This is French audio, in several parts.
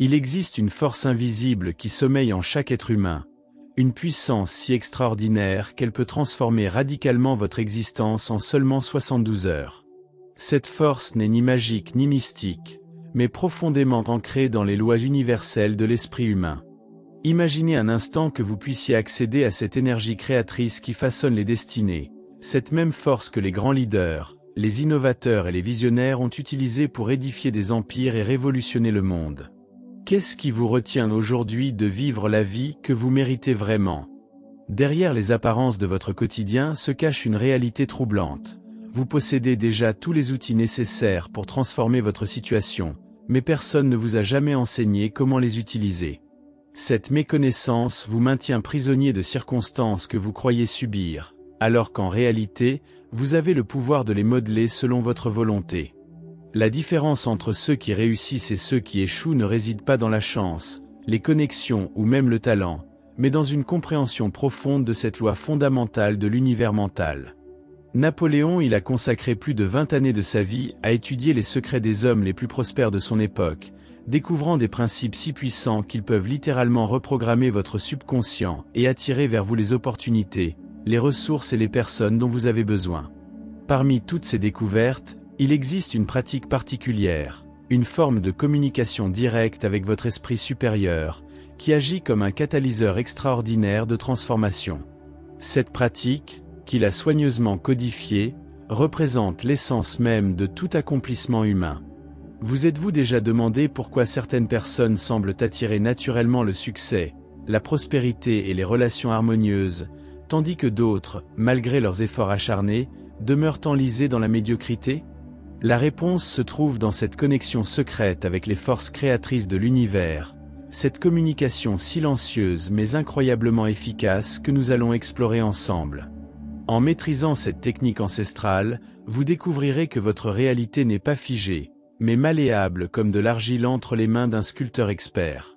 Il existe une force invisible qui sommeille en chaque être humain, une puissance si extraordinaire qu'elle peut transformer radicalement votre existence en seulement 72 heures. Cette force n'est ni magique ni mystique, mais profondément ancrée dans les lois universelles de l'esprit humain. Imaginez un instant que vous puissiez accéder à cette énergie créatrice qui façonne les destinées, cette même force que les grands leaders, les innovateurs et les visionnaires ont utilisée pour édifier des empires et révolutionner le monde. Qu'est-ce qui vous retient aujourd'hui de vivre la vie que vous méritez vraiment? Derrière les apparences de votre quotidien se cache une réalité troublante. Vous possédez déjà tous les outils nécessaires pour transformer votre situation, mais personne ne vous a jamais enseigné comment les utiliser. Cette méconnaissance vous maintient prisonnier de circonstances que vous croyez subir, alors qu'en réalité, vous avez le pouvoir de les modeler selon votre volonté. La différence entre ceux qui réussissent et ceux qui échouent ne réside pas dans la chance, les connexions ou même le talent, mais dans une compréhension profonde de cette loi fondamentale de l'univers mental. Napoléon a consacré plus de 20 années de sa vie à étudier les secrets des hommes les plus prospères de son époque, découvrant des principes si puissants qu'ils peuvent littéralement reprogrammer votre subconscient et attirer vers vous les opportunités, les ressources et les personnes dont vous avez besoin. Parmi toutes ces découvertes, il existe une pratique particulière, une forme de communication directe avec votre esprit supérieur, qui agit comme un catalyseur extraordinaire de transformation. Cette pratique, qu'il a soigneusement codifiée, représente l'essence même de tout accomplissement humain. Vous êtes-vous déjà demandé pourquoi certaines personnes semblent attirer naturellement le succès, la prospérité et les relations harmonieuses, tandis que d'autres, malgré leurs efforts acharnés, demeurent enlisés dans la médiocrité? La réponse se trouve dans cette connexion secrète avec les forces créatrices de l'univers, cette communication silencieuse mais incroyablement efficace que nous allons explorer ensemble. En maîtrisant cette technique ancestrale, vous découvrirez que votre réalité n'est pas figée, mais malléable comme de l'argile entre les mains d'un sculpteur expert.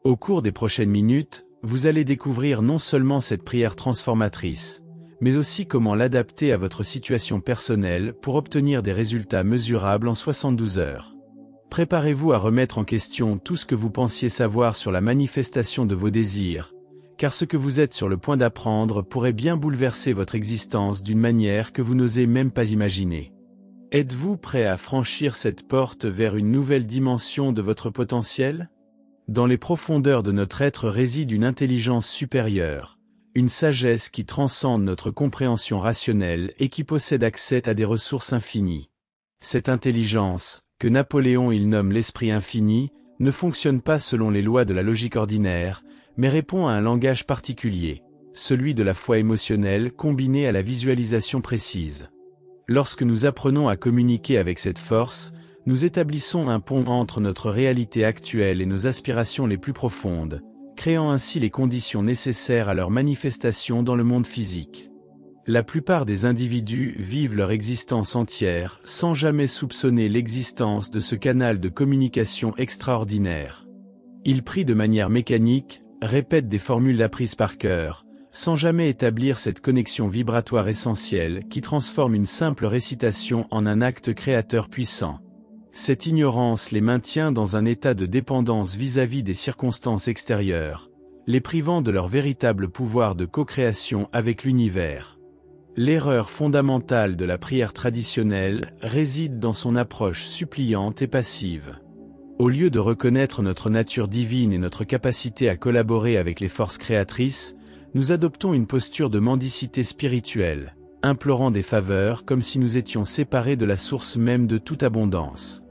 Au cours des prochaines minutes, vous allez découvrir non seulement cette prière transformatrice, mais aussi comment l'adapter à votre situation personnelle pour obtenir des résultats mesurables en 72 heures. Préparez-vous à remettre en question tout ce que vous pensiez savoir sur la manifestation de vos désirs, car ce que vous êtes sur le point d'apprendre pourrait bien bouleverser votre existence d'une manière que vous n'osez même pas imaginer. Êtes-vous prêt à franchir cette porte vers une nouvelle dimension de votre potentiel? Dans les profondeurs de notre être réside une intelligence supérieure, une sagesse qui transcende notre compréhension rationnelle et qui possède accès à des ressources infinies. Cette intelligence, que Napoléon nomme l'esprit infini, ne fonctionne pas selon les lois de la logique ordinaire, mais répond à un langage particulier, celui de la foi émotionnelle combinée à la visualisation précise. Lorsque nous apprenons à communiquer avec cette force, nous établissons un pont entre notre réalité actuelle et nos aspirations les plus profondes, créant ainsi les conditions nécessaires à leur manifestation dans le monde physique. La plupart des individus vivent leur existence entière sans jamais soupçonner l'existence de ce canal de communication extraordinaire. Ils prient de manière mécanique, répètent des formules apprises par cœur, sans jamais établir cette connexion vibratoire essentielle qui transforme une simple récitation en un acte créateur puissant. Cette ignorance les maintient dans un état de dépendance vis-à-vis des circonstances extérieures, les privant de leur véritable pouvoir de co-création avec l'univers. L'erreur fondamentale de la prière traditionnelle réside dans son approche suppliante et passive. Au lieu de reconnaître notre nature divine et notre capacité à collaborer avec les forces créatrices, nous adoptons une posture de mendicité spirituelle, implorant des faveurs comme si nous étions séparés de la source même de toute abondance.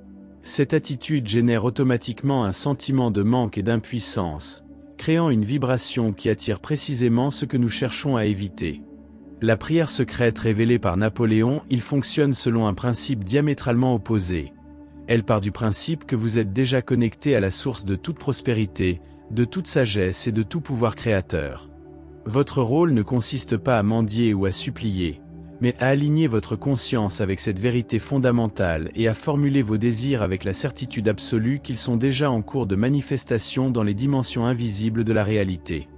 Cette attitude génère automatiquement un sentiment de manque et d'impuissance, créant une vibration qui attire précisément ce que nous cherchons à éviter. La prière secrète révélée par Napoléon, fonctionne selon un principe diamétralement opposé. Elle part du principe que vous êtes déjà connecté à la source de toute prospérité, de toute sagesse et de tout pouvoir créateur. Votre rôle ne consiste pas à mendier ou à supplier, mais à aligner votre conscience avec cette vérité fondamentale et à formuler vos désirs avec la certitude absolue qu'ils sont déjà en cours de manifestation dans les dimensions invisibles de la réalité.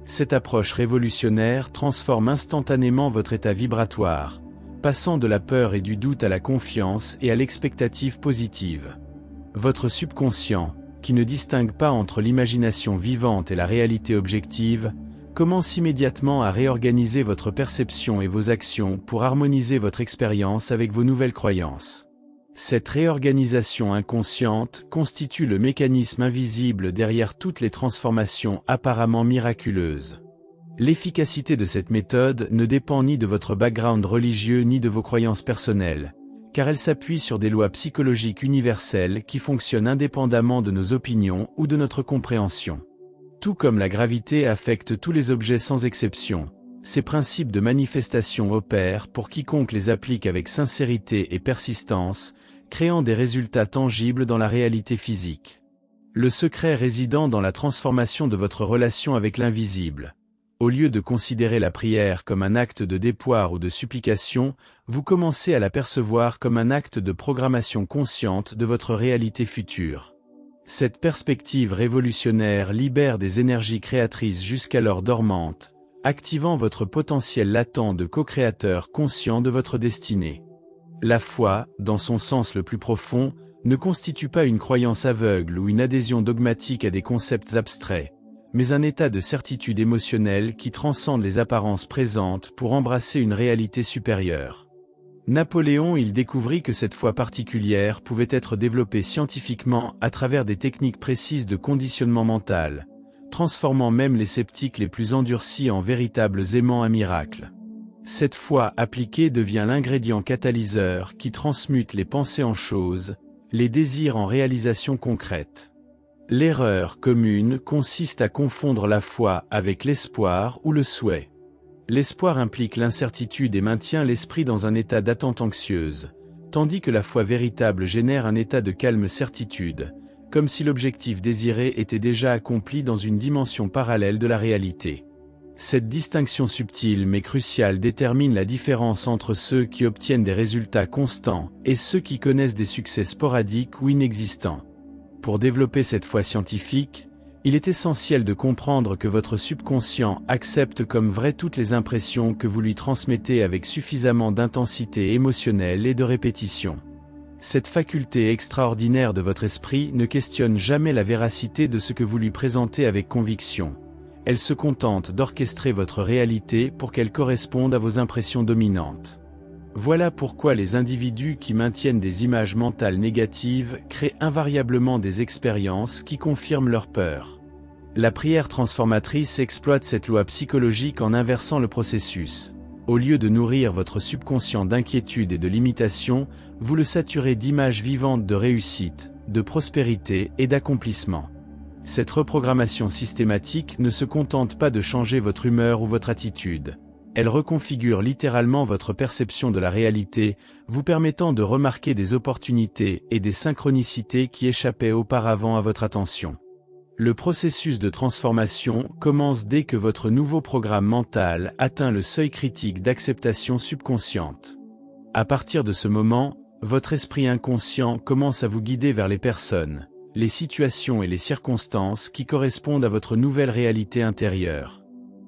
Cette approche révolutionnaire transforme instantanément votre état vibratoire, passant de la peur et du doute à la confiance et à l'expectative positive. Votre subconscient, qui ne distingue pas entre l'imagination vivante et la réalité objective, commence immédiatement à réorganiser votre perception et vos actions pour harmoniser votre expérience avec vos nouvelles croyances. Cette réorganisation inconsciente constitue le mécanisme invisible derrière toutes les transformations apparemment miraculeuses. L'efficacité de cette méthode ne dépend ni de votre background religieux ni de vos croyances personnelles, car elle s'appuie sur des lois psychologiques universelles qui fonctionnent indépendamment de nos opinions ou de notre compréhension. Tout comme la gravité affecte tous les objets sans exception, ces principes de manifestation opèrent pour quiconque les applique avec sincérité et persistance, créant des résultats tangibles dans la réalité physique. Le secret résidant dans la transformation de votre relation avec l'invisible. Au lieu de considérer la prière comme un acte de déploiement ou de supplication, vous commencez à la percevoir comme un acte de programmation consciente de votre réalité future. Cette perspective révolutionnaire libère des énergies créatrices jusqu'alors dormantes, activant votre potentiel latent de co-créateur conscient de votre destinée. La foi, dans son sens le plus profond, ne constitue pas une croyance aveugle ou une adhésion dogmatique à des concepts abstraits, mais un état de certitude émotionnelle qui transcende les apparences présentes pour embrasser une réalité supérieure. Napoléon découvrit que cette foi particulière pouvait être développée scientifiquement à travers des techniques précises de conditionnement mental, transformant même les sceptiques les plus endurcis en véritables aimants à miracle. Cette foi appliquée devient l'ingrédient catalyseur qui transmute les pensées en choses, les désirs en réalisations concrètes. L'erreur commune consiste à confondre la foi avec l'espoir ou le souhait. L'espoir implique l'incertitude et maintient l'esprit dans un état d'attente anxieuse, tandis que la foi véritable génère un état de calme certitude, comme si l'objectif désiré était déjà accompli dans une dimension parallèle de la réalité. Cette distinction subtile mais cruciale détermine la différence entre ceux qui obtiennent des résultats constants et ceux qui connaissent des succès sporadiques ou inexistants. Pour développer cette foi scientifique, il est essentiel de comprendre que votre subconscient accepte comme vraies toutes les impressions que vous lui transmettez avec suffisamment d'intensité émotionnelle et de répétition. Cette faculté extraordinaire de votre esprit ne questionne jamais la véracité de ce que vous lui présentez avec conviction. Elle se contente d'orchestrer votre réalité pour qu'elle corresponde à vos impressions dominantes. Voilà pourquoi les individus qui maintiennent des images mentales négatives créent invariablement des expériences qui confirment leur peur. La prière transformatrice exploite cette loi psychologique en inversant le processus. Au lieu de nourrir votre subconscient d'inquiétude et de limitation, vous le saturez d'images vivantes de réussite, de prospérité et d'accomplissement. Cette reprogrammation systématique ne se contente pas de changer votre humeur ou votre attitude. Elle reconfigure littéralement votre perception de la réalité, vous permettant de remarquer des opportunités et des synchronicités qui échappaient auparavant à votre attention. Le processus de transformation commence dès que votre nouveau programme mental atteint le seuil critique d'acceptation subconsciente. À partir de ce moment, votre esprit inconscient commence à vous guider vers les personnes, les situations et les circonstances qui correspondent à votre nouvelle réalité intérieure.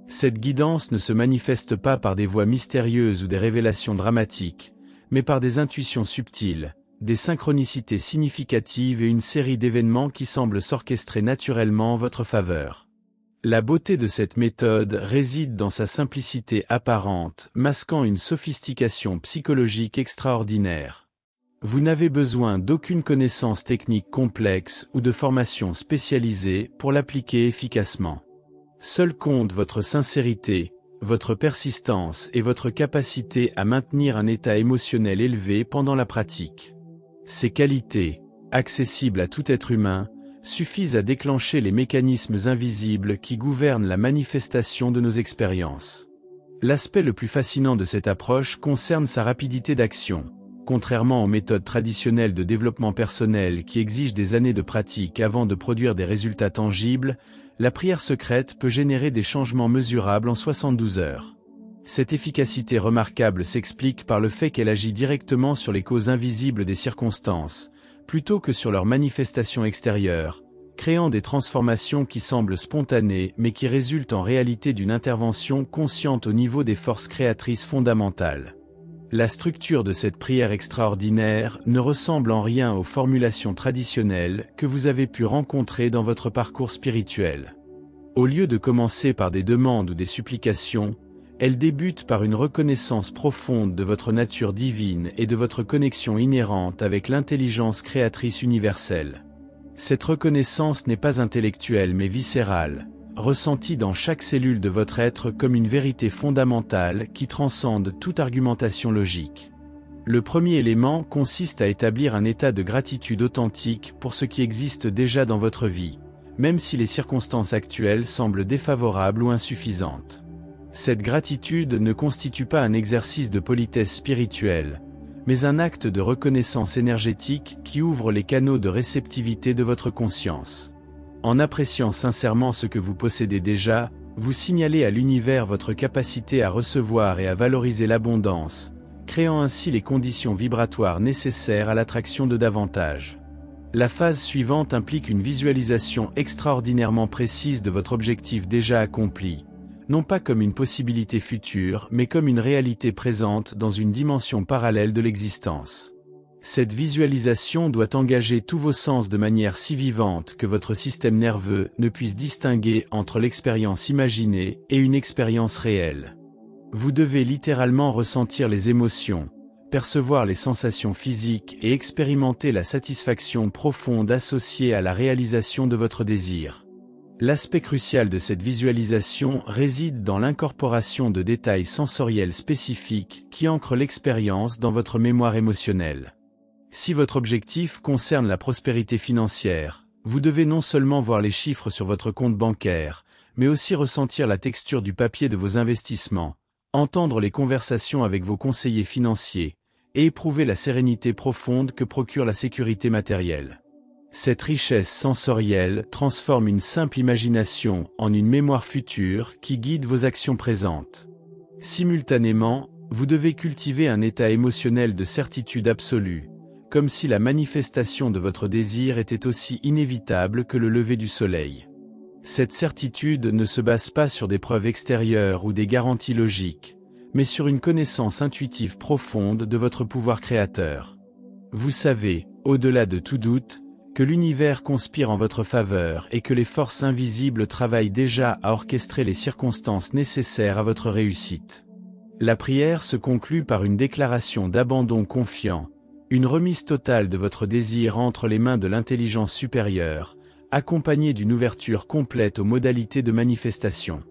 Cette guidance ne se manifeste pas par des voix mystérieuses ou des révélations dramatiques, mais par des intuitions subtiles, des synchronicités significatives et une série d'événements qui semblent s'orchestrer naturellement en votre faveur. La beauté de cette méthode réside dans sa simplicité apparente, masquant une sophistication psychologique extraordinaire. Vous n'avez besoin d'aucune connaissance technique complexe ou de formation spécialisée pour l'appliquer efficacement. Seul compte votre sincérité, votre persistance et votre capacité à maintenir un état émotionnel élevé pendant la pratique. Ces qualités, accessibles à tout être humain, suffisent à déclencher les mécanismes invisibles qui gouvernent la manifestation de nos expériences. L'aspect le plus fascinant de cette approche concerne sa rapidité d'action. Contrairement aux méthodes traditionnelles de développement personnel qui exigent des années de pratique avant de produire des résultats tangibles, la prière secrète peut générer des changements mesurables en 72 heures. Cette efficacité remarquable s'explique par le fait qu'elle agit directement sur les causes invisibles des circonstances, plutôt que sur leurs manifestations extérieures, créant des transformations qui semblent spontanées mais qui résultent en réalité d'une intervention consciente au niveau des forces créatrices fondamentales. La structure de cette prière extraordinaire ne ressemble en rien aux formulations traditionnelles que vous avez pu rencontrer dans votre parcours spirituel. Au lieu de commencer par des demandes ou des supplications, elle débute par une reconnaissance profonde de votre nature divine et de votre connexion inhérente avec l'intelligence créatrice universelle. Cette reconnaissance n'est pas intellectuelle mais viscérale, ressentie dans chaque cellule de votre être comme une vérité fondamentale qui transcende toute argumentation logique. Le premier élément consiste à établir un état de gratitude authentique pour ce qui existe déjà dans votre vie, même si les circonstances actuelles semblent défavorables ou insuffisantes. Cette gratitude ne constitue pas un exercice de politesse spirituelle, mais un acte de reconnaissance énergétique qui ouvre les canaux de réceptivité de votre conscience. En appréciant sincèrement ce que vous possédez déjà, vous signalez à l'univers votre capacité à recevoir et à valoriser l'abondance, créant ainsi les conditions vibratoires nécessaires à l'attraction de davantage. La phase suivante implique une visualisation extraordinairement précise de votre objectif déjà accompli, non pas comme une possibilité future, mais comme une réalité présente dans une dimension parallèle de l'existence. Cette visualisation doit engager tous vos sens de manière si vivante que votre système nerveux ne puisse distinguer entre l'expérience imaginée et une expérience réelle. Vous devez littéralement ressentir les émotions, percevoir les sensations physiques et expérimenter la satisfaction profonde associée à la réalisation de votre désir. L'aspect crucial de cette visualisation réside dans l'incorporation de détails sensoriels spécifiques qui ancrent l'expérience dans votre mémoire émotionnelle. Si votre objectif concerne la prospérité financière, vous devez non seulement voir les chiffres sur votre compte bancaire, mais aussi ressentir la texture du papier de vos investissements, entendre les conversations avec vos conseillers financiers, et éprouver la sérénité profonde que procure la sécurité matérielle. Cette richesse sensorielle transforme une simple imagination en une mémoire future qui guide vos actions présentes. Simultanément, vous devez cultiver un état émotionnel de certitude absolue, comme si la manifestation de votre désir était aussi inévitable que le lever du soleil. Cette certitude ne se base pas sur des preuves extérieures ou des garanties logiques, mais sur une connaissance intuitive profonde de votre pouvoir créateur. Vous savez, au-delà de tout doute, que l'univers conspire en votre faveur et que les forces invisibles travaillent déjà à orchestrer les circonstances nécessaires à votre réussite. La prière se conclut par une déclaration d'abandon confiant, une remise totale de votre désir entre les mains de l'intelligence supérieure, accompagnée d'une ouverture complète aux modalités de manifestation.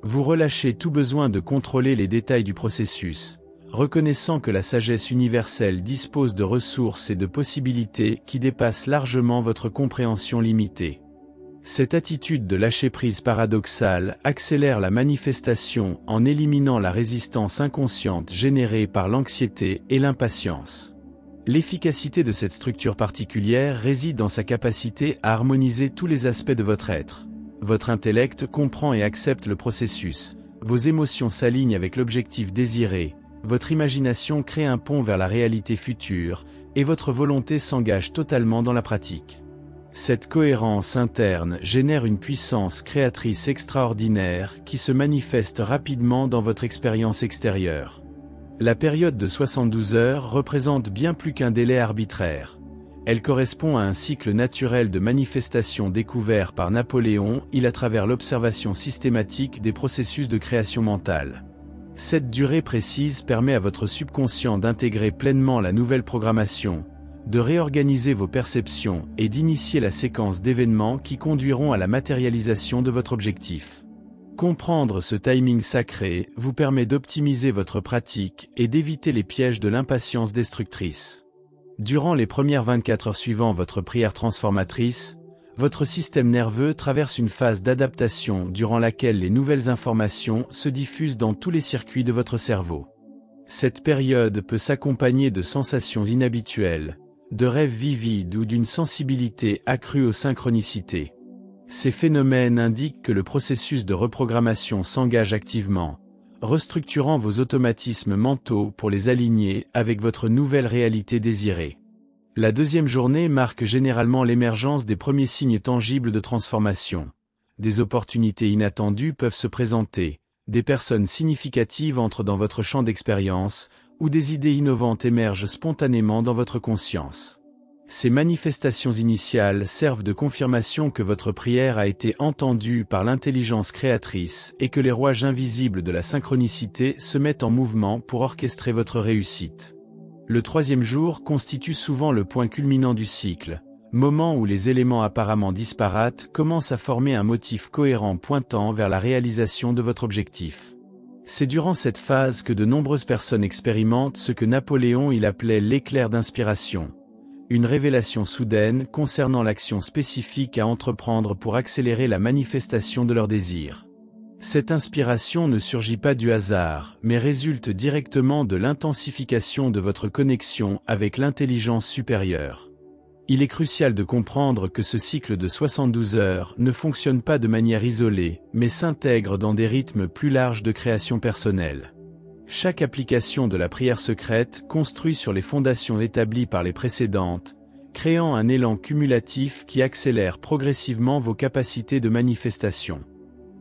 Vous relâchez tout besoin de contrôler les détails du processus, reconnaissant que la sagesse universelle dispose de ressources et de possibilités qui dépassent largement votre compréhension limitée. Cette attitude de lâcher-prise paradoxale accélère la manifestation en éliminant la résistance inconsciente générée par l'anxiété et l'impatience. L'efficacité de cette structure particulière réside dans sa capacité à harmoniser tous les aspects de votre être. Votre intellect comprend et accepte le processus, vos émotions s'alignent avec l'objectif désiré, votre imagination crée un pont vers la réalité future, et votre volonté s'engage totalement dans la pratique. Cette cohérence interne génère une puissance créatrice extraordinaire qui se manifeste rapidement dans votre expérience extérieure. La période de 72 heures représente bien plus qu'un délai arbitraire. Elle correspond à un cycle naturel de manifestation découvert par Napoléon Hill à travers l'observation systématique des processus de création mentale. Cette durée précise permet à votre subconscient d'intégrer pleinement la nouvelle programmation, de réorganiser vos perceptions et d'initier la séquence d'événements qui conduiront à la matérialisation de votre objectif. Comprendre ce timing sacré vous permet d'optimiser votre pratique et d'éviter les pièges de l'impatience destructrice. Durant les premières 24 heures suivant votre prière transformatrice, votre système nerveux traverse une phase d'adaptation durant laquelle les nouvelles informations se diffusent dans tous les circuits de votre cerveau. Cette période peut s'accompagner de sensations inhabituelles, de rêves vivides ou d'une sensibilité accrue aux synchronicités. Ces phénomènes indiquent que le processus de reprogrammation s'engage activement, restructurant vos automatismes mentaux pour les aligner avec votre nouvelle réalité désirée. La deuxième journée marque généralement l'émergence des premiers signes tangibles de transformation. Des opportunités inattendues peuvent se présenter, des personnes significatives entrent dans votre champ d'expérience, où des idées innovantes émergent spontanément dans votre conscience. Ces manifestations initiales servent de confirmation que votre prière a été entendue par l'intelligence créatrice et que les rouages invisibles de la synchronicité se mettent en mouvement pour orchestrer votre réussite. Le troisième jour constitue souvent le point culminant du cycle, moment où les éléments apparemment disparates commencent à former un motif cohérent pointant vers la réalisation de votre objectif. C'est durant cette phase que de nombreuses personnes expérimentent ce que Napoléon appelait l'éclair d'inspiration, une révélation soudaine concernant l'action spécifique à entreprendre pour accélérer la manifestation de leurs désirs. Cette inspiration ne surgit pas du hasard, mais résulte directement de l'intensification de votre connexion avec l'intelligence supérieure. Il est crucial de comprendre que ce cycle de 72 heures ne fonctionne pas de manière isolée, mais s'intègre dans des rythmes plus larges de création personnelle. Chaque application de la prière secrète construit sur les fondations établies par les précédentes, créant un élan cumulatif qui accélère progressivement vos capacités de manifestation.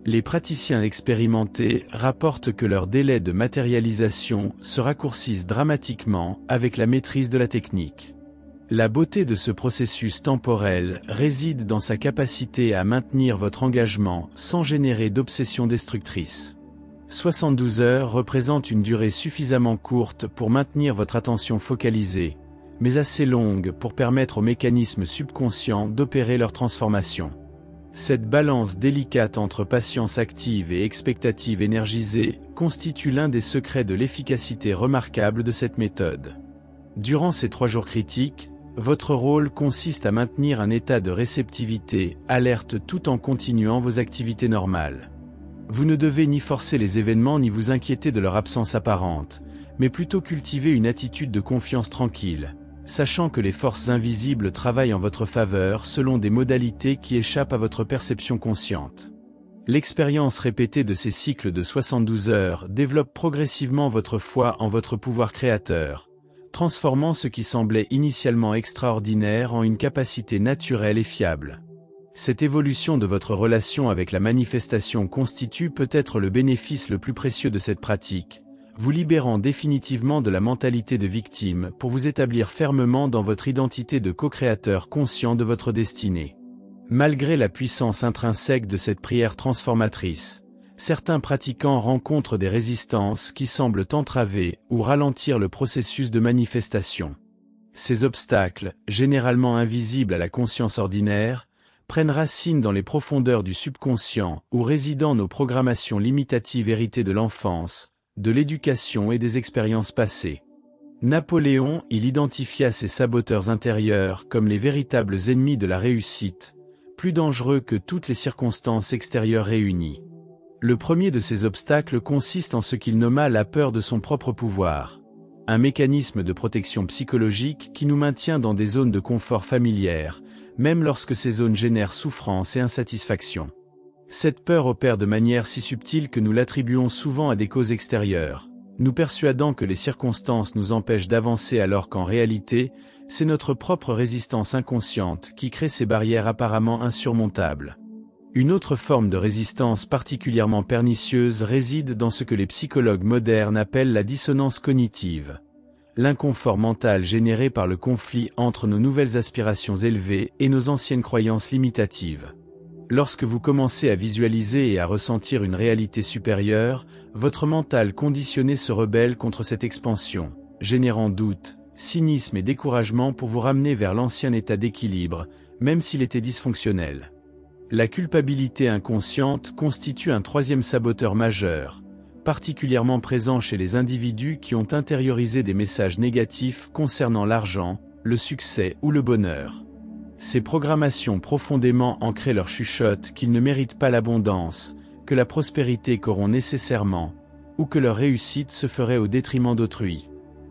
Les praticiens expérimentés rapportent que leurs délais de matérialisation se raccourcissent dramatiquement avec la maîtrise de la technique. La beauté de ce processus temporel réside dans sa capacité à maintenir votre engagement sans générer d'obsession destructrice. 72 heures représentent une durée suffisamment courte pour maintenir votre attention focalisée, mais assez longue pour permettre aux mécanismes subconscients d'opérer leur transformation. Cette balance délicate entre patience active et expectative énergisée constitue l'un des secrets de l'efficacité remarquable de cette méthode. Durant ces 3 jours critiques, votre rôle consiste à maintenir un état de réceptivité, alerte tout en continuant vos activités normales. Vous ne devez ni forcer les événements ni vous inquiéter de leur absence apparente, mais plutôt cultiver une attitude de confiance tranquille, sachant que les forces invisibles travaillent en votre faveur selon des modalités qui échappent à votre perception consciente. L'expérience répétée de ces cycles de 72 heures développe progressivement votre foi en votre pouvoir créateur, transformant ce qui semblait initialement extraordinaire en une capacité naturelle et fiable. Cette évolution de votre relation avec la manifestation constitue peut-être le bénéfice le plus précieux de cette pratique, vous libérant définitivement de la mentalité de victime pour vous établir fermement dans votre identité de co-créateur conscient de votre destinée. Malgré la puissance intrinsèque de cette prière transformatrice, certains pratiquants rencontrent des résistances qui semblent entraver ou ralentir le processus de manifestation. Ces obstacles, généralement invisibles à la conscience ordinaire, prennent racine dans les profondeurs du subconscient où résident nos programmations limitatives héritées de l'enfance, de l'éducation et des expériences passées. Napoléon identifia ces saboteurs intérieurs comme les véritables ennemis de la réussite, plus dangereux que toutes les circonstances extérieures réunies. Le premier de ces obstacles consiste en ce qu'il nomma la peur de son propre pouvoir, un mécanisme de protection psychologique qui nous maintient dans des zones de confort familières, même lorsque ces zones génèrent souffrance et insatisfaction. Cette peur opère de manière si subtile que nous l'attribuons souvent à des causes extérieures, nous persuadant que les circonstances nous empêchent d'avancer alors qu'en réalité, c'est notre propre résistance inconsciente qui crée ces barrières apparemment insurmontables. Une autre forme de résistance particulièrement pernicieuse réside dans ce que les psychologues modernes appellent la dissonance cognitive, l'inconfort mental généré par le conflit entre nos nouvelles aspirations élevées et nos anciennes croyances limitatives. Lorsque vous commencez à visualiser et à ressentir une réalité supérieure, votre mental conditionné se rebelle contre cette expansion, générant doute, cynisme et découragement pour vous ramener vers l'ancien état d'équilibre, même s'il était dysfonctionnel. La culpabilité inconsciente constitue un troisième saboteur majeur, particulièrement présent chez les individus qui ont intériorisé des messages négatifs concernant l'argent, le succès ou le bonheur. Ces programmations profondément ancrées leur chuchotent qu'ils ne méritent pas l'abondance, que la prospérité corrompt nécessairement, ou que leur réussite se ferait au détriment d'autrui.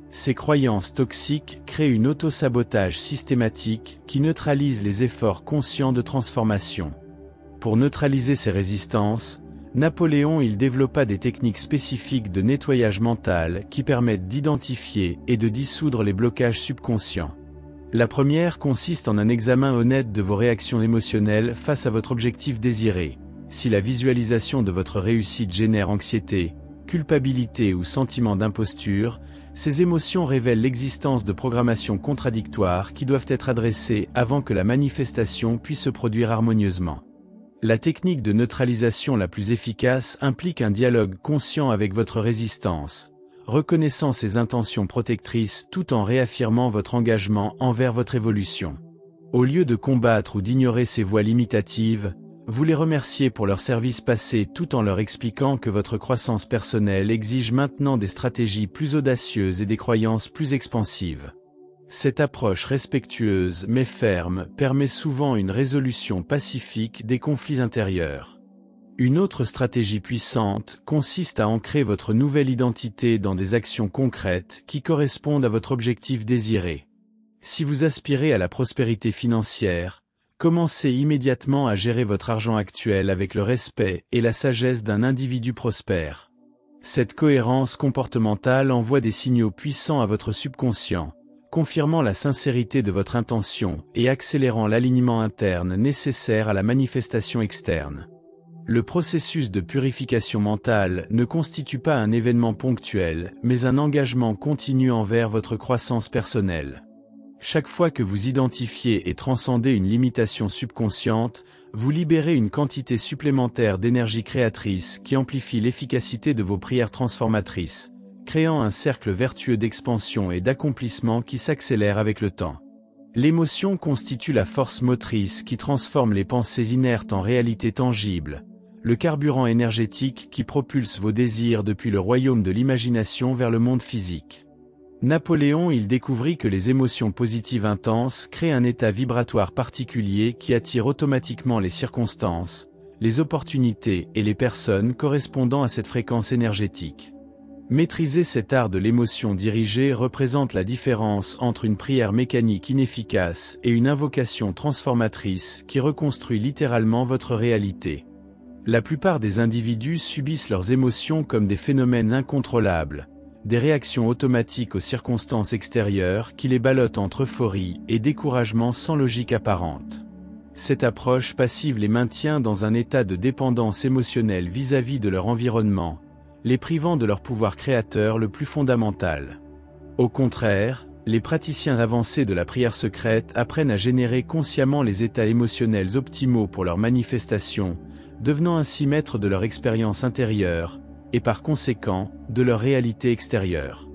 Ces croyances toxiques créent une auto-sabotage systématique qui neutralise les efforts conscients de transformation. Pour neutraliser ces résistances, Napoléon développa des techniques spécifiques de nettoyage mental qui permettent d'identifier et de dissoudre les blocages subconscients. La première consiste en un examen honnête de vos réactions émotionnelles face à votre objectif désiré. Si la visualisation de votre réussite génère anxiété, culpabilité ou sentiment d'imposture, Ces émotions révèlent l'existence de programmations contradictoires qui doivent être adressées avant que la manifestation puisse se produire harmonieusement. La technique de neutralisation la plus efficace implique un dialogue conscient avec votre résistance, reconnaissant ses intentions protectrices tout en réaffirmant votre engagement envers votre évolution. Au lieu de combattre ou d'ignorer ces voix limitatives, vous les remerciez pour leur service passé tout en leur expliquant que votre croissance personnelle exige maintenant des stratégies plus audacieuses et des croyances plus expansives. Cette approche respectueuse mais ferme permet souvent une résolution pacifique des conflits intérieurs. Une autre stratégie puissante consiste à ancrer votre nouvelle identité dans des actions concrètes qui correspondent à votre objectif désiré. Si vous aspirez à la prospérité financière, commencez immédiatement à gérer votre argent actuel avec le respect et la sagesse d'un individu prospère. Cette cohérence comportementale envoie des signaux puissants à votre subconscient, confirmant la sincérité de votre intention et accélérant l'alignement interne nécessaire à la manifestation externe. Le processus de purification mentale ne constitue pas un événement ponctuel, mais un engagement continu envers votre croissance personnelle. Chaque fois que vous identifiez et transcendez une limitation subconsciente, vous libérez une quantité supplémentaire d'énergie créatrice qui amplifie l'efficacité de vos prières transformatrices, créant un cercle vertueux d'expansion et d'accomplissement qui s'accélère avec le temps. L'émotion constitue la force motrice qui transforme les pensées inertes en réalité tangible, le carburant énergétique qui propulse vos désirs depuis le royaume de l'imagination vers le monde physique. Napoléon découvrit que les émotions positives intenses créent un état vibratoire particulier qui attire automatiquement les circonstances, les opportunités et les personnes correspondant à cette fréquence énergétique. Maîtriser cet art de l'émotion dirigée représente la différence entre une prière mécanique inefficace et une invocation transformatrice qui reconstruit littéralement votre réalité. La plupart des individus subissent leurs émotions comme des phénomènes incontrôlables, des réactions automatiques aux circonstances extérieures qui les ballottent entre euphorie et découragement sans logique apparente. Cette approche passive les maintient dans un état de dépendance émotionnelle vis-à-vis de leur environnement, les privant de leur pouvoir créateur le plus fondamental. Au contraire, les praticiens avancés de la prière secrète apprennent à générer consciemment les états émotionnels optimaux pour leur manifestation, devenant ainsi maîtres de leur expérience intérieure, et par conséquent, de leur réalité extérieure.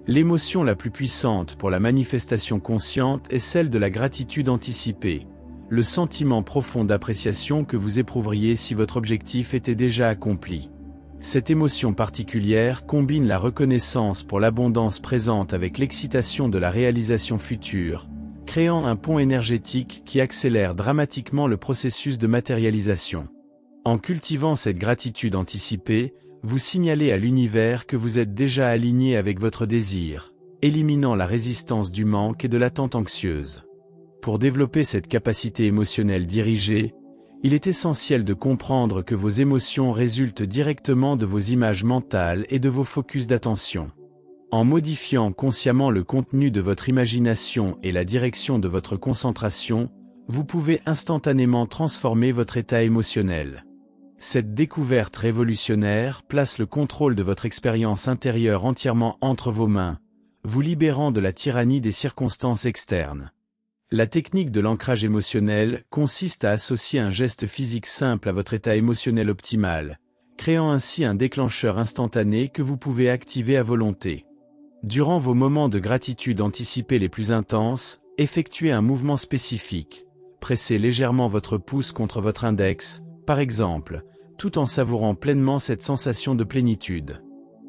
L'émotion la plus puissante pour la manifestation consciente est celle de la gratitude anticipée, le sentiment profond d'appréciation que vous éprouveriez si votre objectif était déjà accompli. Cette émotion particulière combine la reconnaissance pour l'abondance présente avec l'excitation de la réalisation future, créant un pont énergétique qui accélère dramatiquement le processus de matérialisation. En cultivant cette gratitude anticipée, vous signalez à l'univers que vous êtes déjà aligné avec votre désir, éliminant la résistance du manque et de l'attente anxieuse. Pour développer cette capacité émotionnelle dirigée, il est essentiel de comprendre que vos émotions résultent directement de vos images mentales et de vos focus d'attention. En modifiant consciemment le contenu de votre imagination et la direction de votre concentration, vous pouvez instantanément transformer votre état émotionnel. Cette découverte révolutionnaire place le contrôle de votre expérience intérieure entièrement entre vos mains, vous libérant de la tyrannie des circonstances externes. La technique de l'ancrage émotionnel consiste à associer un geste physique simple à votre état émotionnel optimal, créant ainsi un déclencheur instantané que vous pouvez activer à volonté. Durant vos moments de gratitude anticipés les plus intenses, effectuez un mouvement spécifique. Pressez légèrement votre pouce contre votre index, par exemple, tout en savourant pleinement cette sensation de plénitude.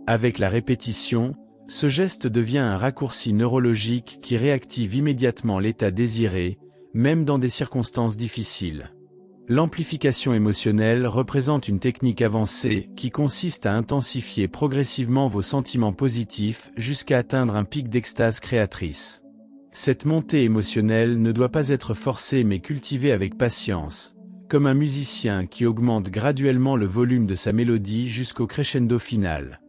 Avec la répétition, ce geste devient un raccourci neurologique qui réactive immédiatement l'état désiré, même dans des circonstances difficiles. L'amplification émotionnelle représente une technique avancée qui consiste à intensifier progressivement vos sentiments positifs jusqu'à atteindre un pic d'extase créatrice. Cette montée émotionnelle ne doit pas être forcée mais cultivée avec patience, comme un musicien qui augmente graduellement le volume de sa mélodie jusqu'au crescendo final.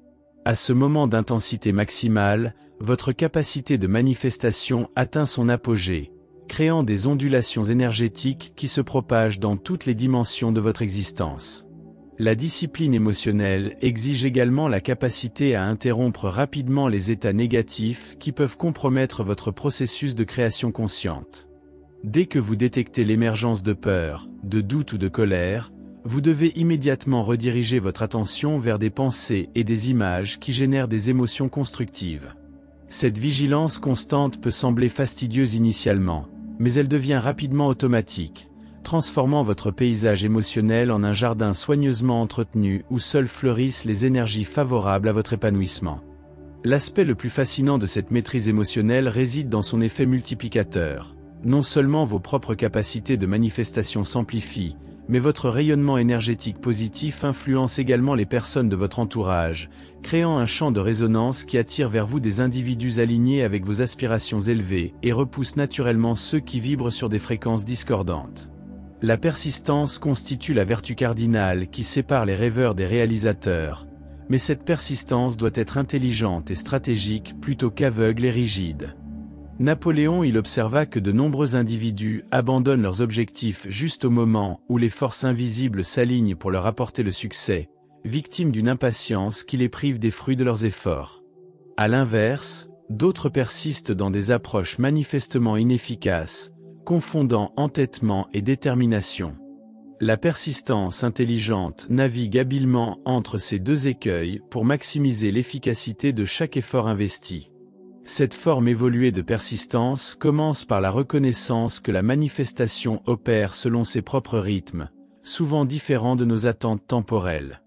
À ce moment d'intensité maximale, votre capacité de manifestation atteint son apogée, créant des ondulations énergétiques qui se propagent dans toutes les dimensions de votre existence. La discipline émotionnelle exige également la capacité à interrompre rapidement les états négatifs qui peuvent compromettre votre processus de création consciente. Dès que vous détectez l'émergence de peur, de doute ou de colère, vous devez immédiatement rediriger votre attention vers des pensées et des images qui génèrent des émotions constructives. Cette vigilance constante peut sembler fastidieuse initialement, mais elle devient rapidement automatique, transformant votre paysage émotionnel en un jardin soigneusement entretenu où seules fleurissent les énergies favorables à votre épanouissement. L'aspect le plus fascinant de cette maîtrise émotionnelle réside dans son effet multiplicateur. Non seulement vos propres capacités de manifestation s'amplifient, mais votre rayonnement énergétique positif influence également les personnes de votre entourage, créant un champ de résonance qui attire vers vous des individus alignés avec vos aspirations élevées et repousse naturellement ceux qui vibrent sur des fréquences discordantes. La persistance constitue la vertu cardinale qui sépare les rêveurs des réalisateurs, mais cette persistance doit être intelligente et stratégique plutôt qu'aveugle et rigide. Napoléon observa que de nombreux individus abandonnent leurs objectifs juste au moment où les forces invisibles s'alignent pour leur apporter le succès, victimes d'une impatience qui les prive des fruits de leurs efforts. À l'inverse, d'autres persistent dans des approches manifestement inefficaces, confondant entêtement et détermination. La persistance intelligente navigue habilement entre ces deux écueils pour maximiser l'efficacité de chaque effort investi. Cette forme évoluée de persistance commence par la reconnaissance que la manifestation opère selon ses propres rythmes, souvent différents de nos attentes temporelles.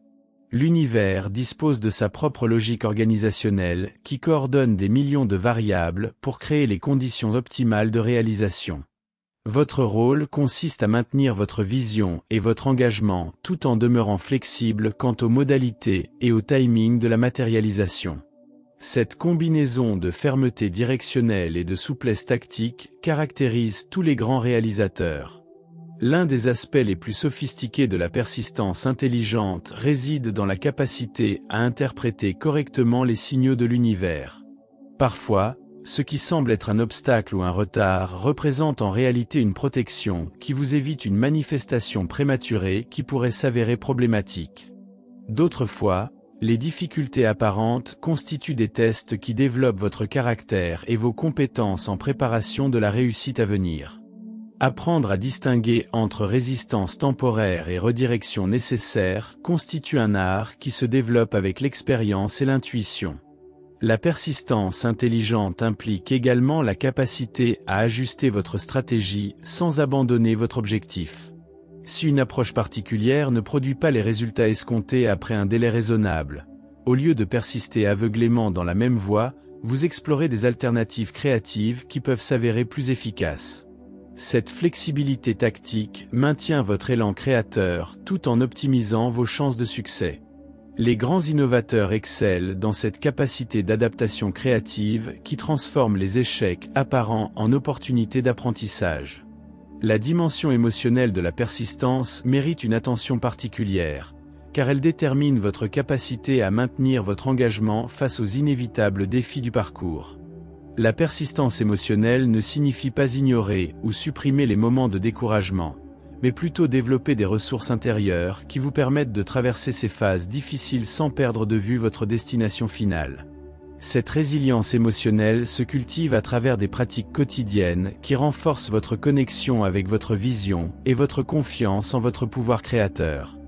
L'univers dispose de sa propre logique organisationnelle qui coordonne des millions de variables pour créer les conditions optimales de réalisation. Votre rôle consiste à maintenir votre vision et votre engagement tout en demeurant flexible quant aux modalités et au timing de la matérialisation. Cette combinaison de fermeté directionnelle et de souplesse tactique caractérise tous les grands réalisateurs. L'un des aspects les plus sophistiqués de la persistance intelligente réside dans la capacité à interpréter correctement les signaux de l'univers. Parfois, ce qui semble être un obstacle ou un retard représente en réalité une protection qui vous évite une manifestation prématurée qui pourrait s'avérer problématique. D'autres fois, les difficultés apparentes constituent des tests qui développent votre caractère et vos compétences en préparation de la réussite à venir. Apprendre à distinguer entre résistance temporaire et redirection nécessaire constitue un art qui se développe avec l'expérience et l'intuition. La persistance intelligente implique également la capacité à ajuster votre stratégie sans abandonner votre objectif. Si une approche particulière ne produit pas les résultats escomptés après un délai raisonnable, au lieu de persister aveuglément dans la même voie, vous explorez des alternatives créatives qui peuvent s'avérer plus efficaces. Cette flexibilité tactique maintient votre élan créateur tout en optimisant vos chances de succès. Les grands innovateurs excellent dans cette capacité d'adaptation créative qui transforme les échecs apparents en opportunités d'apprentissage. La dimension émotionnelle de la persistance mérite une attention particulière, car elle détermine votre capacité à maintenir votre engagement face aux inévitables défis du parcours. La persistance émotionnelle ne signifie pas ignorer ou supprimer les moments de découragement, mais plutôt développer des ressources intérieures qui vous permettent de traverser ces phases difficiles sans perdre de vue votre destination finale. Cette résilience émotionnelle se cultive à travers des pratiques quotidiennes qui renforcent votre connexion avec votre vision et votre confiance en votre pouvoir créateur.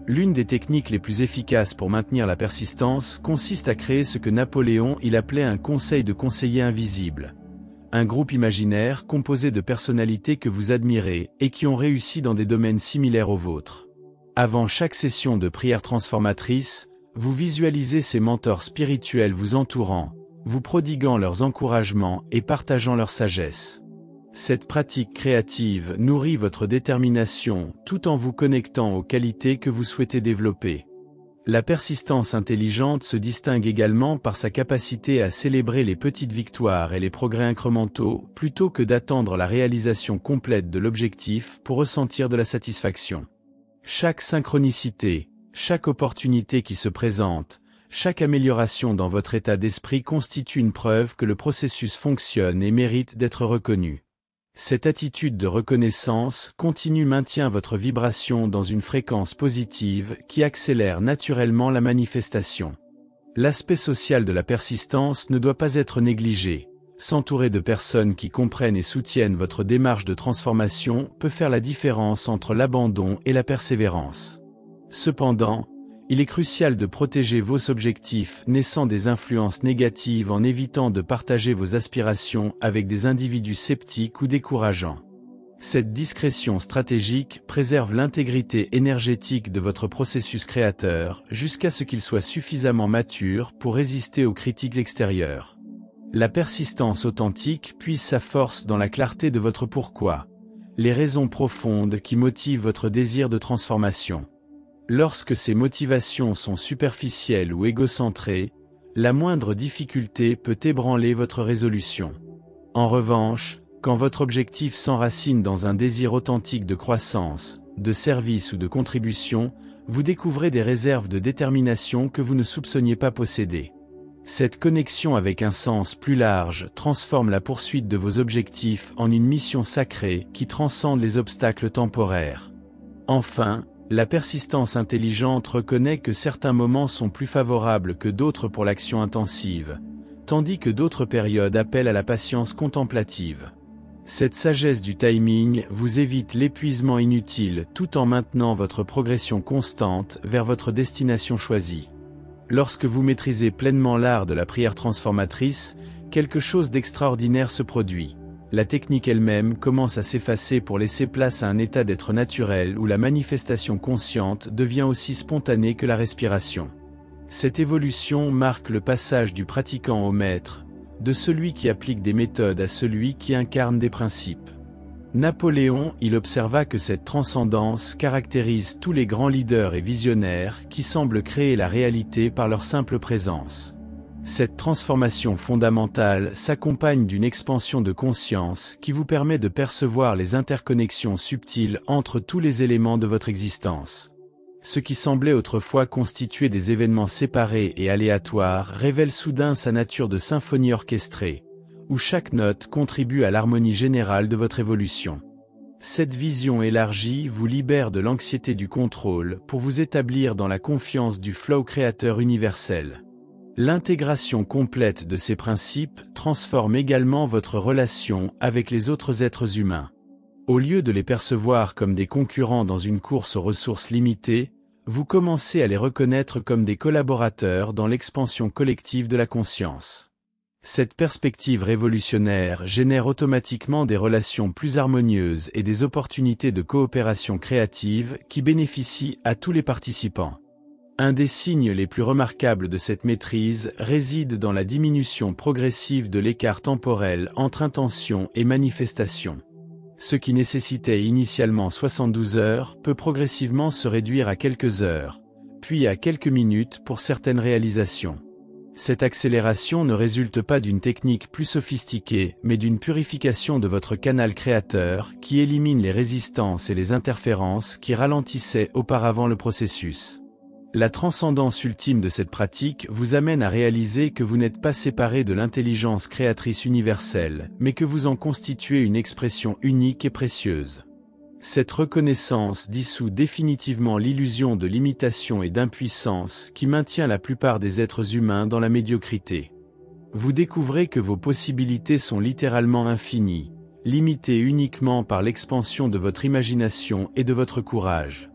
L'une des techniques les plus efficaces pour maintenir la persistance consiste à créer ce que Napoléon appelait un conseil de conseillers invisibles. Un groupe imaginaire composé de personnalités que vous admirez et qui ont réussi dans des domaines similaires aux vôtres. Avant chaque session de prière transformatrice, vous visualisez ces mentors spirituels vous entourant, vous prodiguant leurs encouragements et partageant leur sagesse. Cette pratique créative nourrit votre détermination tout en vous connectant aux qualités que vous souhaitez développer. La persistance intelligente se distingue également par sa capacité à célébrer les petites victoires et les progrès incrémentaux plutôt que d'attendre la réalisation complète de l'objectif pour ressentir de la satisfaction. Chaque synchronicité, chaque opportunité qui se présente, chaque amélioration dans votre état d'esprit constitue une preuve que le processus fonctionne et mérite d'être reconnu. Cette attitude de reconnaissance continue maintient votre vibration dans une fréquence positive qui accélère naturellement la manifestation. L'aspect social de la persistance ne doit pas être négligé. S'entourer de personnes qui comprennent et soutiennent votre démarche de transformation peut faire la différence entre l'abandon et la persévérance. Cependant, il est crucial de protéger vos objectifs naissant des influences négatives en évitant de partager vos aspirations avec des individus sceptiques ou décourageants. Cette discrétion stratégique préserve l'intégrité énergétique de votre processus créateur jusqu'à ce qu'il soit suffisamment mature pour résister aux critiques extérieures. La persistance authentique puise sa force dans la clarté de votre pourquoi, les raisons profondes qui motivent votre désir de transformation. Lorsque ces motivations sont superficielles ou égocentrées, la moindre difficulté peut ébranler votre résolution. En revanche, quand votre objectif s'enracine dans un désir authentique de croissance, de service ou de contribution, vous découvrez des réserves de détermination que vous ne soupçonniez pas posséder. Cette connexion avec un sens plus large transforme la poursuite de vos objectifs en une mission sacrée qui transcende les obstacles temporaires. Enfin, la persistance intelligente reconnaît que certains moments sont plus favorables que d'autres pour l'action intensive, tandis que d'autres périodes appellent à la patience contemplative. Cette sagesse du timing vous évite l'épuisement inutile tout en maintenant votre progression constante vers votre destination choisie. Lorsque vous maîtrisez pleinement l'art de la prière transformatrice, quelque chose d'extraordinaire se produit. La technique elle-même commence à s'effacer pour laisser place à un état d'être naturel où la manifestation consciente devient aussi spontanée que la respiration. Cette évolution marque le passage du pratiquant au maître, de celui qui applique des méthodes à celui qui incarne des principes. Napoléon, il observa que cette transcendance caractérise tous les grands leaders et visionnaires qui semblent créer la réalité par leur simple présence. Cette transformation fondamentale s'accompagne d'une expansion de conscience qui vous permet de percevoir les interconnexions subtiles entre tous les éléments de votre existence. Ce qui semblait autrefois constituer des événements séparés et aléatoires révèle soudain sa nature de symphonie orchestrée, où chaque note contribue à l'harmonie générale de votre évolution. Cette vision élargie vous libère de l'anxiété du contrôle pour vous établir dans la confiance du flow créateur universel. L'intégration complète de ces principes transforme également votre relation avec les autres êtres humains. Au lieu de les percevoir comme des concurrents dans une course aux ressources limitées, vous commencez à les reconnaître comme des collaborateurs dans l'expansion collective de la conscience. Cette perspective révolutionnaire génère automatiquement des relations plus harmonieuses et des opportunités de coopération créative qui bénéficient à tous les participants. Un des signes les plus remarquables de cette maîtrise réside dans la diminution progressive de l'écart temporel entre intention et manifestation. Ce qui nécessitait initialement 72 heures peut progressivement se réduire à quelques heures, puis à quelques minutes pour certaines réalisations. Cette accélération ne résulte pas d'une technique plus sophistiquée, mais d'une purification de votre canal créateur qui élimine les résistances et les interférences qui ralentissaient auparavant le processus. La transcendance ultime de cette pratique vous amène à réaliser que vous n'êtes pas séparé de l'intelligence créatrice universelle, mais que vous en constituez une expression unique et précieuse. Cette reconnaissance dissout définitivement l'illusion de limitation et d'impuissance qui maintient la plupart des êtres humains dans la médiocrité. Vous découvrez que vos possibilités sont littéralement infinies, limitées uniquement par l'expansion de votre imagination et de votre courage.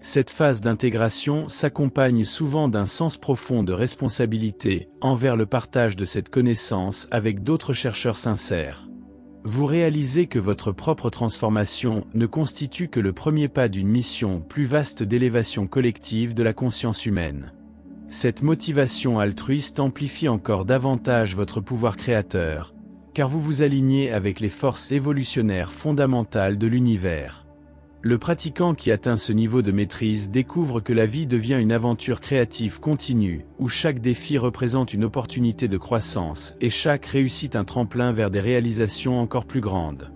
Cette phase d'intégration s'accompagne souvent d'un sens profond de responsabilité envers le partage de cette connaissance avec d'autres chercheurs sincères. Vous réalisez que votre propre transformation ne constitue que le premier pas d'une mission plus vaste d'élévation collective de la conscience humaine. Cette motivation altruiste amplifie encore davantage votre pouvoir créateur, car vous vous alignez avec les forces évolutionnaires fondamentales de l'univers. Le pratiquant qui atteint ce niveau de maîtrise découvre que la vie devient une aventure créative continue, où chaque défi représente une opportunité de croissance et chaque réussite un tremplin vers des réalisations encore plus grandes.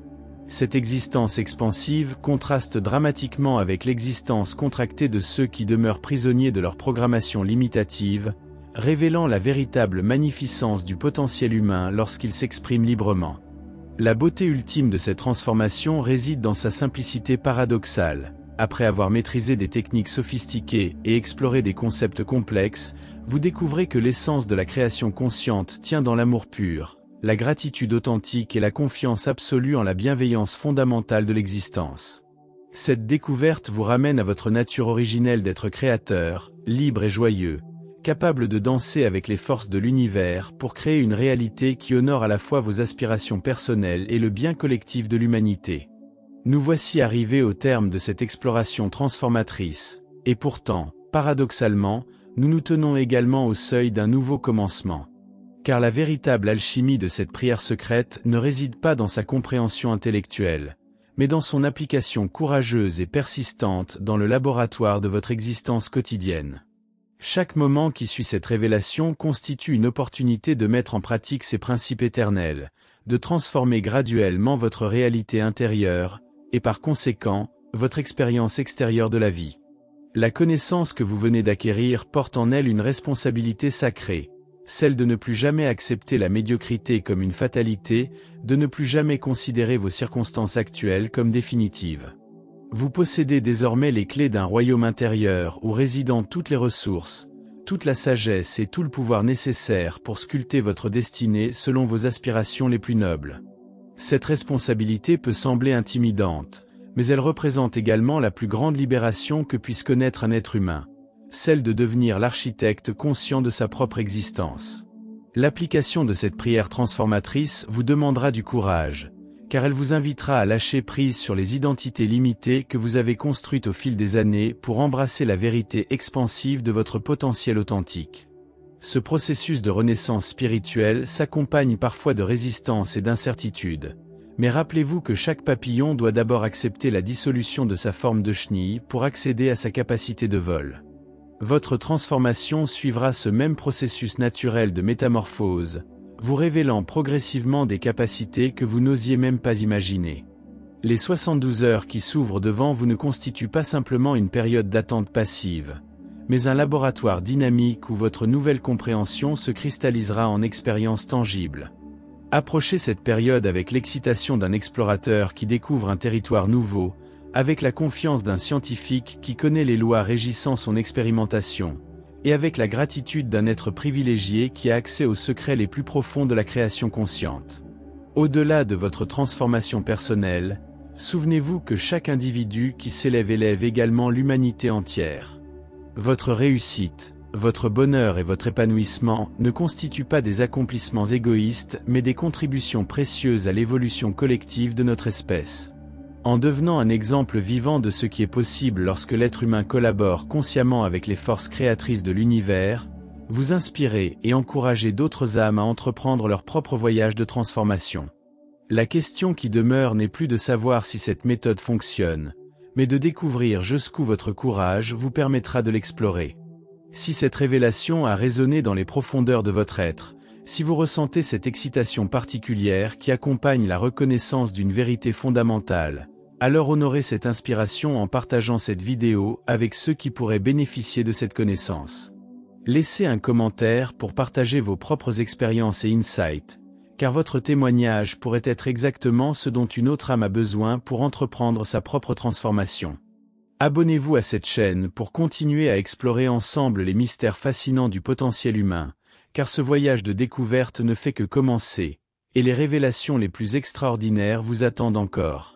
Cette existence expansive contraste dramatiquement avec l'existence contractée de ceux qui demeurent prisonniers de leur programmation limitative, révélant la véritable magnificence du potentiel humain lorsqu'il s'exprime librement. La beauté ultime de cette transformation réside dans sa simplicité paradoxale. Après avoir maîtrisé des techniques sophistiquées et exploré des concepts complexes, vous découvrez que l'essence de la création consciente tient dans l'amour pur, la gratitude authentique et la confiance absolue en la bienveillance fondamentale de l'existence. Cette découverte vous ramène à votre nature originelle d'être créateur, libre et joyeux, capable de danser avec les forces de l'univers pour créer une réalité qui honore à la fois vos aspirations personnelles et le bien collectif de l'humanité. Nous voici arrivés au terme de cette exploration transformatrice, et pourtant, paradoxalement, nous nous tenons également au seuil d'un nouveau commencement. Car la véritable alchimie de cette prière secrète ne réside pas dans sa compréhension intellectuelle, mais dans son application courageuse et persistante dans le laboratoire de votre existence quotidienne. Chaque moment qui suit cette révélation constitue une opportunité de mettre en pratique ces principes éternels, de transformer graduellement votre réalité intérieure, et par conséquent, votre expérience extérieure de la vie. La connaissance que vous venez d'acquérir porte en elle une responsabilité sacrée, celle de ne plus jamais accepter la médiocrité comme une fatalité, de ne plus jamais considérer vos circonstances actuelles comme définitives. Vous possédez désormais les clés d'un royaume intérieur où résident toutes les ressources, toute la sagesse et tout le pouvoir nécessaires pour sculpter votre destinée selon vos aspirations les plus nobles. Cette responsabilité peut sembler intimidante, mais elle représente également la plus grande libération que puisse connaître un être humain, celle de devenir l'architecte conscient de sa propre existence. L'application de cette prière transformatrice vous demandera du courage, car elle vous invitera à lâcher prise sur les identités limitées que vous avez construites au fil des années pour embrasser la vérité expansive de votre potentiel authentique. Ce processus de renaissance spirituelle s'accompagne parfois de résistance et d'incertitude. Mais rappelez-vous que chaque papillon doit d'abord accepter la dissolution de sa forme de chenille pour accéder à sa capacité de vol. Votre transformation suivra ce même processus naturel de métamorphose, vous révélant progressivement des capacités que vous n'osiez même pas imaginer. Les 72 heures qui s'ouvrent devant vous ne constituent pas simplement une période d'attente passive, mais un laboratoire dynamique où votre nouvelle compréhension se cristallisera en expérience tangible. Approchez cette période avec l'excitation d'un explorateur qui découvre un territoire nouveau, avec la confiance d'un scientifique qui connaît les lois régissant son expérimentation, et avec la gratitude d'un être privilégié qui a accès aux secrets les plus profonds de la création consciente. Au-delà de votre transformation personnelle, souvenez-vous que chaque individu qui s'élève élève également l'humanité entière. Votre réussite, votre bonheur et votre épanouissement ne constituent pas des accomplissements égoïstes mais des contributions précieuses à l'évolution collective de notre espèce. En devenant un exemple vivant de ce qui est possible lorsque l'être humain collabore consciemment avec les forces créatrices de l'univers, vous inspirez et encouragez d'autres âmes à entreprendre leur propre voyage de transformation. La question qui demeure n'est plus de savoir si cette méthode fonctionne, mais de découvrir jusqu'où votre courage vous permettra de l'explorer. Si cette révélation a résonné dans les profondeurs de votre être, si vous ressentez cette excitation particulière qui accompagne la reconnaissance d'une vérité fondamentale, alors honorez cette inspiration en partageant cette vidéo avec ceux qui pourraient bénéficier de cette connaissance. Laissez un commentaire pour partager vos propres expériences et insights, car votre témoignage pourrait être exactement ce dont une autre âme a besoin pour entreprendre sa propre transformation. Abonnez-vous à cette chaîne pour continuer à explorer ensemble les mystères fascinants du potentiel humain, car ce voyage de découverte ne fait que commencer, et les révélations les plus extraordinaires vous attendent encore.